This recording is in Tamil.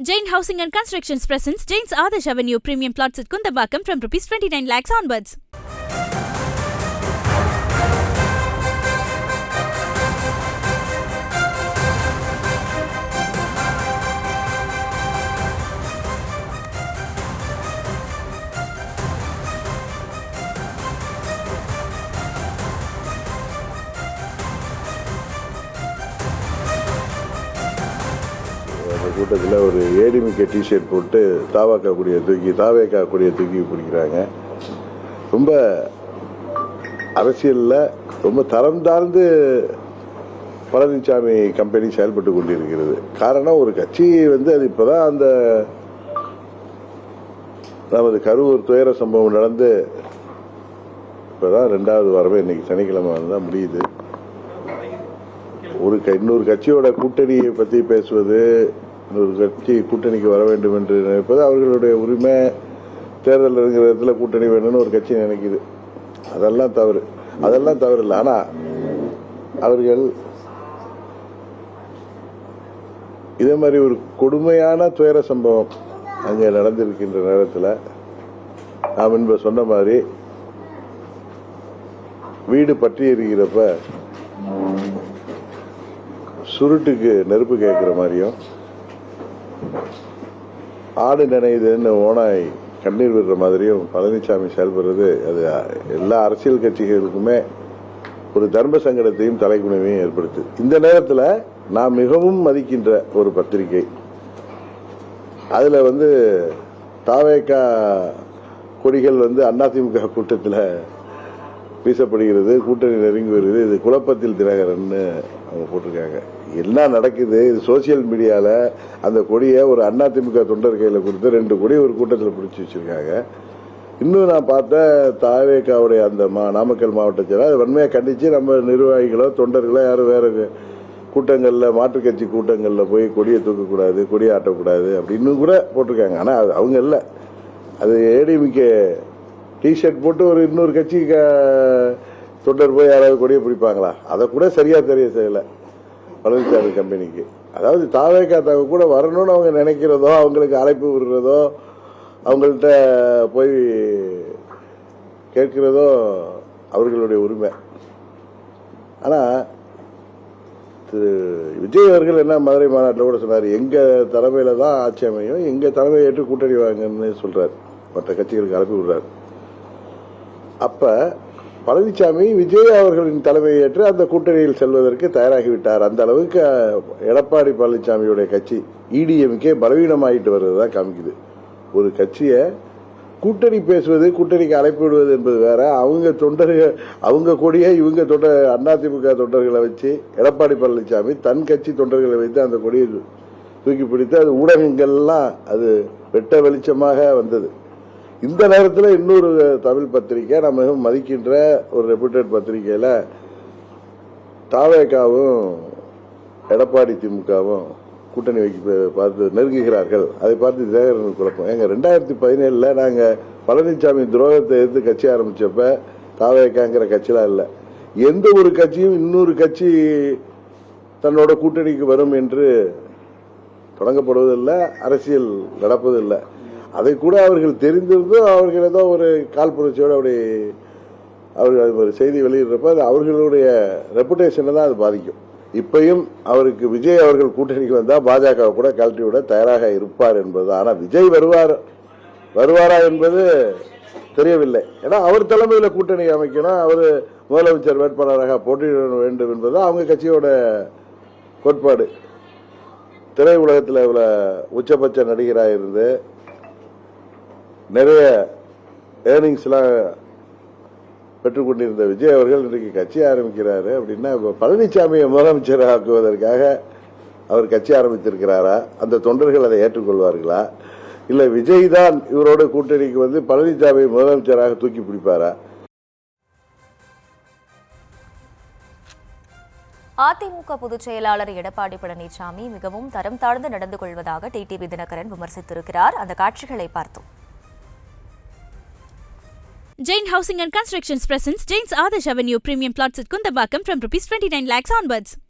Jain Housing and Constructions presents Jain's Adarsh Avenue Premium Plots at Kundambakam from Rs 29 lakhs onwards. கூட்டத்தில் ஒரு ஏடிமிக்க டிஷர்ட் போட்டு தாவேக்கா தூக்கி பிடிக்கிறாங்க. ரொம்ப அரசியலில் ரொம்ப தரம் தாழ்ந்து பழனிசாமி கம்பெனி செயல்பட்டு கொண்டிருக்கிறது. காரணம், ஒரு கட்சி அது இப்போதான் அந்த நமது கரூர் துயர சம்பவம் நடந்து இப்போதான் 2வது வாரமே இன்னைக்கு சனிக்கிழமை தான் முடியுது. இன்னொரு கட்சியோட கூட்டணியை பற்றி பேசுவது, இன்னொரு கட்சி கூட்டணிக்கு வர வேண்டும் என்று நினைப்பது அவர்களுடைய உரிமை. தேர்தல் இருக்கிற இடத்துல கூட்டணி வேணும்னு ஒரு கட்சி நினைக்குது. அதெல்லாம் தவறு இல்லை. ஆனால் அவர்கள் இதே மாதிரி ஒரு கொடுமையான துயர சம்பவம் அங்கே நடந்திருக்கின்ற நேரத்தில் நாம் முன்பு சொன்ன மாதிரி வீடு பற்றி எரிகிறப்ப சுருட்டுக்கு நெருப்பு கேட்குற மாதிரியும், ஆடு நினைதுன்னு ஓனாய் கண்ணீர் விடுற மாதிரியும் பழனிசாமி செயல்படுறது அது எல்லா அரசியல் கட்சிகளுக்குமே ஒரு தர்ம சங்கடத்தையும் தலைக்குணவையும் ஏற்படுத்துது. இந்த நேரத்தில் நான் மிகவும் மதிக்கின்ற ஒரு பத்திரிகை, அதில் தாவேக்கா கொடிகள் அதிமுக கூட்டத்தில் வீசப்படுகிறது, கூட்டணி நெருங்கி வருகிறது. இது குழப்பத்தில் தினகரன்னு அவங்க போட்டிருக்காங்க. என்ன நடக்குது? இது சோசியல் மீடியாவில் அந்த கொடியை ஒரு அதிமுக தொண்டர் கையில் கொடுத்து 2 கொடி ஒரு கூட்டத்தில் பிடிச்சி வச்சிருக்காங்க. இன்னும் நான் பார்த்தேன், தாவேக்காவுடைய அந்த நாமக்கல் மாவட்ட செயலர் அதை வன்மையாக கண்டித்து நம்ம நிர்வாகிகளோ தொண்டர்களோ யாரும் வேறு கூட்டங்களில் மாற்றுக் கட்சி கூட்டங்களில் போய் கொடியை தூக்கக்கூடாது, கொடியை ஆட்டக்கூடாது அப்படின்னு கூட போட்டிருக்காங்க. ஆனால் அவங்க இல்லை, அது ஏடிமிக்க டிஷர்ட் போட்டு ஒரு இன்னொரு கட்சி தொண்டர் போய் யாராவது கொடியை பிடிப்பாங்களா? அதை கூட சரியா செய்யலை பழனிசாமி கம்பெனிக்கு. அதாவது தாவேக்கா கூட வரணும்னு அவங்க நினைக்கிறதோ, அவங்களுக்கு அழைப்பு விடுறதோ, அவங்கள்ட்ட போய் கேட்கிறதோ அவர்களுடைய உரிமை. ஆனால் திரு விஜய் அவர்கள் என்ன மதுரை மாநாட்டில் கூட சொன்னார், எங்கள் தலைமையில் தான் ஆட்சி அமையும், எங்கள் தலைமையை ஏற்று கூட்டணி வாங்கன்னு சொல்கிறார், மற்ற கட்சிகளுக்கு அழைப்பு விடுறார். அப்போ பழனிசாமி விஜய் அவர்களின் தலைமையை ஏற்று அந்த கூட்டணியில் செல்வதற்கு தயாராகிவிட்டார். அந்த அளவுக்கு எடப்பாடி பழனிசாமியுடைய கட்சி இடிஎம்கே பலவீனமாயிட்டு வருவதுதான் காமிக்குது. ஒரு கட்சியை கூட்டணி பேசுவது, கூட்டணிக்கு அழைப்பு விடுவது என்பது வேற. அவங்க கொடியை இவங்க அதிமுக தொண்டர்களை வச்சு, எடப்பாடி பழனிசாமி தன் கட்சி தொண்டர்களை வைத்து அந்த கொடியை தூக்கி பிடித்து அது ஊடகங்கள்லாம் அது வெட்ட வெளிச்சமாக வந்தது. இந்த நேரத்தில் இன்னொரு தமிழ் பத்திரிகை, நம்ம மிகவும் மதிக்கின்ற ஒரு ரெப்யூட்டட் பத்திரிகையில் தாவேக்காவும் எடப்பாடி திமுகவும் கூட்டணி பார்த்து நெருங்குகிறார்கள். அதை பார்த்து தினகரன் குழப்பம். 2017 நாங்கள் பழனிசாமி துரோகத்தை எதிர்த்து கட்சி ஆரம்பிச்சப்ப தாவேக்காங்கிற கட்சியெலாம் இல்லை. எந்த ஒரு கட்சியும் இன்னொரு கட்சி தன்னோட கூட்டணிக்கு வரும் என்று தொடங்கப்படுவதில்லை, அரசியல் நடப்பதில்லை. அதை கூட அவர்கள் தெரிந்திருந்தும் அவர்கள் ஏதோ ஒரு காழ்ப்புணர்ச்சியோடு அப்படி அவர்கள் ஒரு செய்தி வெளியிடுறப்ப அது அவர்களுடைய ரெப்புடேஷனை தான் அது பாதிக்கும். இப்பயும் அவருக்கு விஜய் அவர்கள் கூட்டணிக்கு வந்தால் பாஜக கூட கழட்டி விட தயாராக இருப்பார் என்பது. ஆனால் விஜய் வருவாரா என்பது தெரியவில்லை. ஏன்னா அவர் தலைமையில் கூட்டணி அமைக்கணும், அவர் முதலமைச்சர் வேட்பாளராக போட்டியிட வேண்டும் என்பது அவங்க கட்சியோட கோட்பாடு. திரை உலகத்தில் இவ்வளோ உச்சபட்ச நடிகராக இருந்து நிறைய ஏர்னிங்ஸ்லாம் பெற்றுக்கொண்டிருந்த விஜய் அவர்கள் இன்றைக்கு கட்சி ஆரம்பிக்கிறாரு அப்படின்னா, பழனிசாமியை முதலமைச்சர் ஆக்குவதற்காக அவர் கட்சி ஆரம்பித்திருக்கிறாரா? அந்த தொண்டர்கள் அதை ஏற்றுக்கொள்வார்களா? இல்லை விஜய் தான் இவரோட கூட்டணிக்கு பழனிசாமி முதலமைச்சராக தூக்கி பிடிப்பாரா? அதிமுக பொதுச் செயலாளர் எடப்பாடி பழனிசாமி மிகவும் தரம் தாழ்ந்து நடந்து கொள்வதாக டிடிவி தினகரன் விமர்சித்திருக்கிறார். அந்த காட்சிகளை பார்த்தோம். Jain Housing and Constructions presents Jain's Adarsh Avenue Premium Plots at Kundambakam from Rs 29 lakhs onwards.